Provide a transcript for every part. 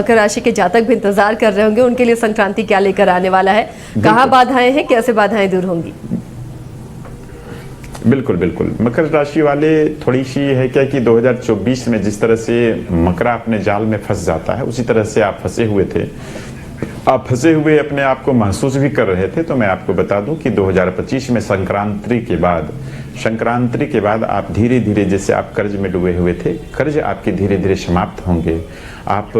मकर राशि के जातक भी इंतजार कर रहे होंगे, उनके लिए संक्रांति क्या लेकर आने वाला है, कहाँ बाधाएं हैं, कैसे बाधाएं दूर होंगी? बिल्कुल बिल्कुल। मकर राशि वाले थोड़ी सी है क्या कि 2024 में जिस तरह से मकरा अपने जाल में फंस जाता है, उसी तरह से आप फंसे हुए थे। आप फंसे हुए अपने आप को महसूस भी कर रहे थे। तो मैं आपको बता दूं कि 2025 में संक्रांति के बाद आप धीरे धीरे, जैसे आप कर्ज में डूबे हुए थे, कर्ज आपके धीरे धीरे समाप्त होंगे। आप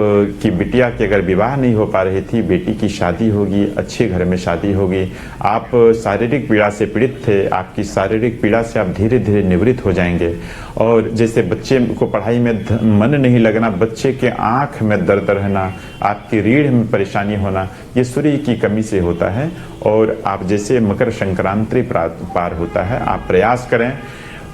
की बिटिया की अगर विवाह नहीं हो पा रही थी, बेटी की शादी होगी, अच्छे घर में शादी होगी। आप शारीरिक पीड़ा से पीड़ित थे, आपकी शारीरिक पीड़ा से आप धीरे धीरे निवृत्त हो जाएंगे। और जैसे बच्चे को पढ़ाई में मन नहीं लगना, बच्चे के आंख में दर्द रहना, आपकी रीढ़ में परेशानी होना, ये सूर्य की कमी से होता है। और आप जैसे मकर संक्रांति पार होता है, आप प्रयास करें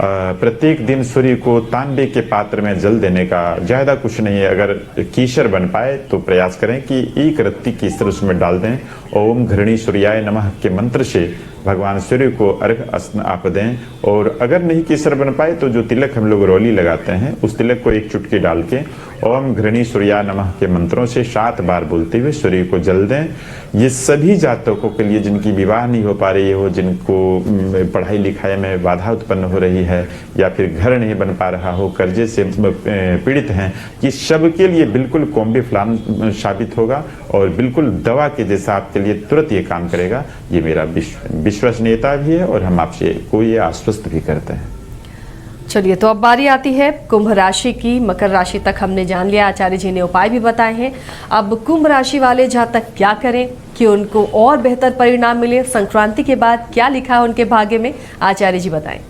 प्रत्येक दिन सूर्य को तांबे के पात्र में जल देने का। ज्यादा कुछ नहीं है, अगर कीशर बन पाए तो प्रयास करें कि एक रत्ती कीसर उसमें डाल दें। ओम घृणी सूर्याय नमः के मंत्र से भगवान सूर्य को अर्घ आप दें। और अगर नहीं केसर बन पाए तो जो तिलक हम लोग रोली लगाते हैं, उस तिलक को एक चुटकी डाल के ओम घृणी सूर्या नमः के मंत्रों से 7 बार बोलते हुए सूर्य को जल दें। ये सभी जातकों के लिए जिनकी विवाह नहीं हो पा रही हो, जिनको पढ़ाई लिखाई में बाधा उत्पन्न हो रही है, या फिर घर नहीं बन पा रहा हो, कर्जे से पीड़ित हैं, ये सबके लिए बिल्कुल कॉम्बी फ्लान साबित होगा और बिल्कुल दवा के जैसा आपके लिए तुरंत ये काम करेगा। ये मेरा विश्वसनीयता भी है और हम आपसे को ये आश्वस्त भी करते हैं। चलिए, तो अब बारी आती है कुंभ राशि की। मकर राशि तक हमने जान लिया, आचार्य जी ने उपाय भी बताए हैं। अब कुंभ राशि वाले जातक क्या करें कि उनको और बेहतर परिणाम मिले? संक्रांति के बाद क्या लिखा है उनके भाग्य में, आचार्य जी बताएं।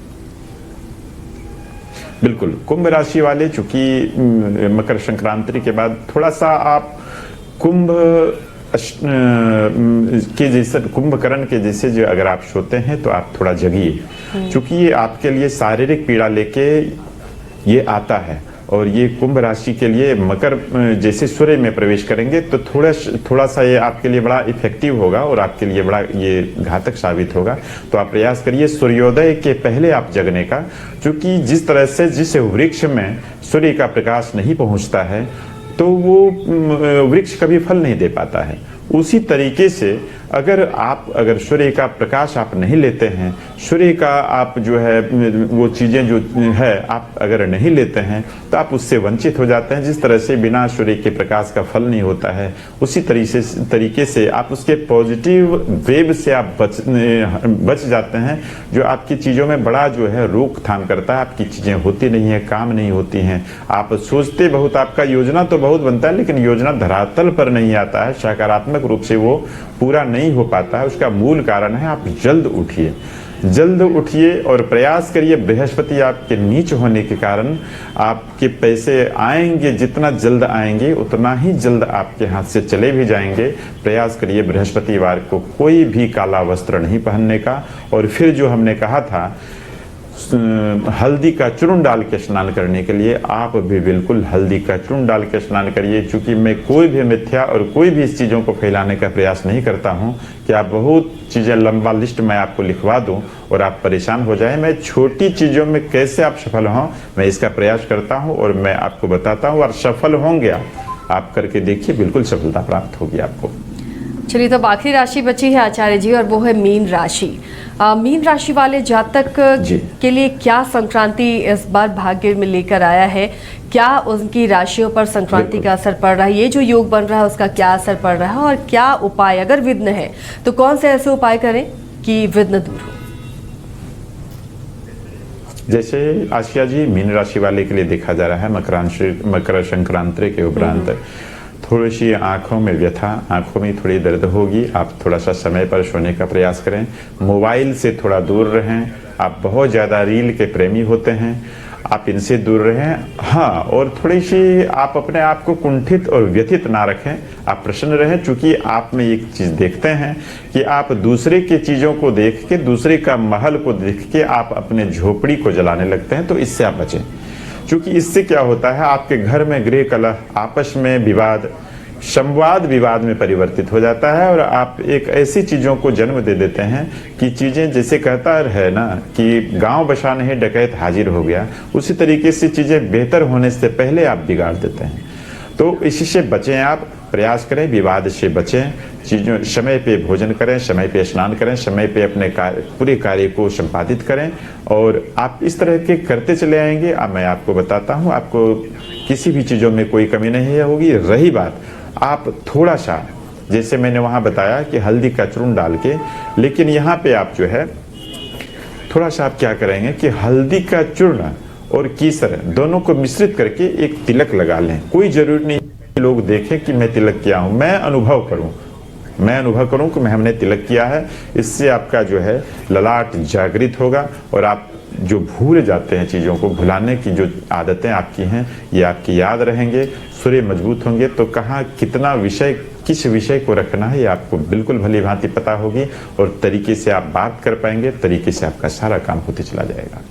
बिल्कुल, कुंभ राशि वाले चूंकि मकर संक्रांति के बाद थोड़ा सा आप कुंभ के जैसे कुंभकर्ण के जैसे जो अगर आप सोते हैं तो आप थोड़ा जगिए, क्योंकि ये आपके लिए शारीरिक पीड़ा लेके ये आता है। और ये कुंभ राशि के लिए मकर जैसे सूर्य में प्रवेश करेंगे तो थोड़ा सा ये आपके लिए बड़ा इफेक्टिव होगा और आपके लिए बड़ा ये घातक साबित होगा। तो आप प्रयास करिए सूर्योदय के पहले आप जगने का, क्योंकि जिस तरह से जिस वृक्ष में सूर्य का प्रकाश नहीं पहुंचता है तो वो वृक्ष कभी फल नहीं दे पाता है। उसी तरीके से अगर सूर्य का प्रकाश आप नहीं लेते हैं, सूर्य का आप जो है वो चीज़ें जो है आप अगर नहीं लेते हैं तो आप उससे वंचित हो जाते हैं। जिस तरह से बिना सूर्य के प्रकाश का फल नहीं होता है, उसी तरीके से आप उसके पॉजिटिव वेव से आप बच जाते हैं, जो आपकी चीज़ों में बड़ा जो है रोकथाम करता है। आपकी चीज़ें होती नहीं है, काम नहीं होती हैं, आप सोचते बहुत, आपका योजना तो बहुत बनता है लेकिन योजना धरातल पर नहीं आता है, सकारात्मक रूप से वो पूरा नहीं हो पाता है। उसका मूल कारण है आप जल्द उठिए और प्रयास करिए। बृहस्पति आपके नीच होने के कारण आपके पैसे आएंगे, जितना जल्द आएंगे उतना ही जल्द आपके हाथ से चले भी जाएंगे। प्रयास करिए बृहस्पतिवार को कोई भी काला वस्त्र नहीं पहनने का। और फिर जो हमने कहा था हल्दी का चूर्ण डाल के स्नान करने के लिए, आप भी बिल्कुल हल्दी का चूर्ण डाल के स्नान करिए। क्योंकि मैं कोई भी मिथ्या और कोई भी इस चीज़ों को फैलाने का प्रयास नहीं करता हूं कि आप बहुत चीज़ें लंबा लिस्ट मैं आपको लिखवा दूं और आप परेशान हो जाएं। मैं छोटी चीज़ों में कैसे आप सफल हों, मैं इसका प्रयास करता हूं और मैं आपको बताता हूं और सफल होंगे आप करके देखिए, बिल्कुल सफलता प्राप्त होगी आपको। चलिए, तो आखिरी राशि बची है आचार्य जी और वो है मीन राशि। मीन राशि वाले जातक के लिए क्या संक्रांति इस बार भाग्य में लेकर आया है? क्या उनकी राशियों पर संक्रांति का असर पड़ रहा है? ये जो योग बन रहा है उसका क्या असर पड़ रहा है? और क्या उपाय, अगर विघ्न है तो कौन से ऐसे उपाय करें कि विघ्न दूर हो? जैसे आशिया जी, मीन राशि वाले के लिए देखा जा रहा है मकर संक्रांति के उपरांत थोड़ी सी आंखों में व्यथा, आंखों में थोड़ी दर्द होगी। आप थोड़ा सा समय पर सोने का प्रयास करें, मोबाइल से थोड़ा दूर रहें। आप बहुत ज़्यादा रील के प्रेमी होते हैं, आप इनसे दूर रहें। हाँ, और थोड़ी सी आप अपने आप को कुंठित और व्यथित ना रखें, आप प्रसन्न रहें। चूँकि आप में एक चीज़ देखते हैं कि आप दूसरे के चीज़ों को देख के, दूसरे का महल को देख के आप अपने झोपड़ी को जलाने लगते हैं, तो इससे आप बचें। क्योंकि इससे क्या होता है, आपके घर में गृह कलह, आपस में विवाद, संवाद विवाद में परिवर्तित हो जाता है और आप एक ऐसी चीज़ों को जन्म दे देते हैं कि चीज़ें, जैसे कहता है ना कि गांव बसा नहीं डकैत हाजिर हो गया, उसी तरीके से चीज़ें बेहतर होने से पहले आप बिगाड़ देते हैं। तो इसी से बचें, आप प्रयास करें, विवाद से बचें, चीज़ों समय पे भोजन करें, समय पे स्नान करें, समय पे अपने पूरे कार्य को संपादित करें और आप इस तरह के करते चले आएंगे। अब मैं आपको बताता हूँ, आपको किसी भी चीज़ों में कोई कमी नहीं होगी। रही बात, आप थोड़ा सा, जैसे मैंने वहाँ बताया कि हल्दी का चूर्ण डाल के, लेकिन यहाँ पे आप जो है थोड़ा सा आप क्या करेंगे कि हल्दी का चूर्ण और केसर दोनों को मिश्रित करके एक तिलक लगा लें। कोई जरूरी नहीं लोग देखें कि मैं तिलक किया हूँ, मैं अनुभव करूँ कि हमने तिलक किया है। इससे आपका जो है ललाट जागृत होगा और आप जो भूल जाते हैं, चीज़ों को भुलाने की जो आदतें आपकी हैं, ये आपकी याद रहेंगे, सूर्य मजबूत होंगे। तो कहाँ कितना विषय, किस विषय को रखना है, ये आपको बिल्कुल भली भांति पता होगी और तरीके से आप बात कर पाएंगे, तरीके से आपका सारा काम होते चला जाएगा।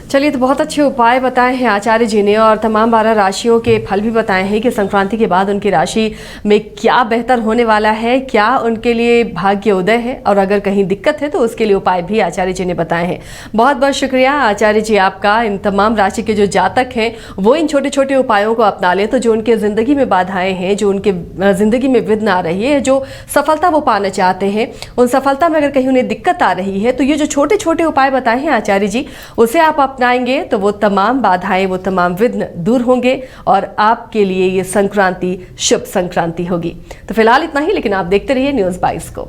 चलिए, तो बहुत अच्छे उपाय बताए हैं आचार्य जी ने और तमाम 12 राशियों के फल भी बताए हैं कि संक्रांति के बाद उनकी राशि में क्या बेहतर होने वाला है, क्या उनके लिए भाग्य उदय है और अगर कहीं दिक्कत है तो उसके लिए उपाय भी आचार्य जी ने बताए हैं। बहुत बहुत शुक्रिया आचार्य जी आपका। इन तमाम राशि के जो जातक हैं वो इन छोटे छोटे उपायों को अपना लें तो जो उनके ज़िंदगी में बाधाएँ हैं, जो उनके ज़िंदगी में विघ्न आ रही है, जो सफलता वो पाना चाहते हैं, उन सफलता में अगर कहीं उन्हें दिक्कत आ रही है तो ये जो छोटे छोटे उपाय बताए हैं आचार्य जी, उसे आप अपनाएंगे तो वो तमाम बाधाएं, वो तमाम विघ्न दूर होंगे और आपके लिए ये संक्रांति शुभ संक्रांति होगी। तो फिलहाल इतना ही, लेकिन आप देखते रहिए न्यूज़ 22 को।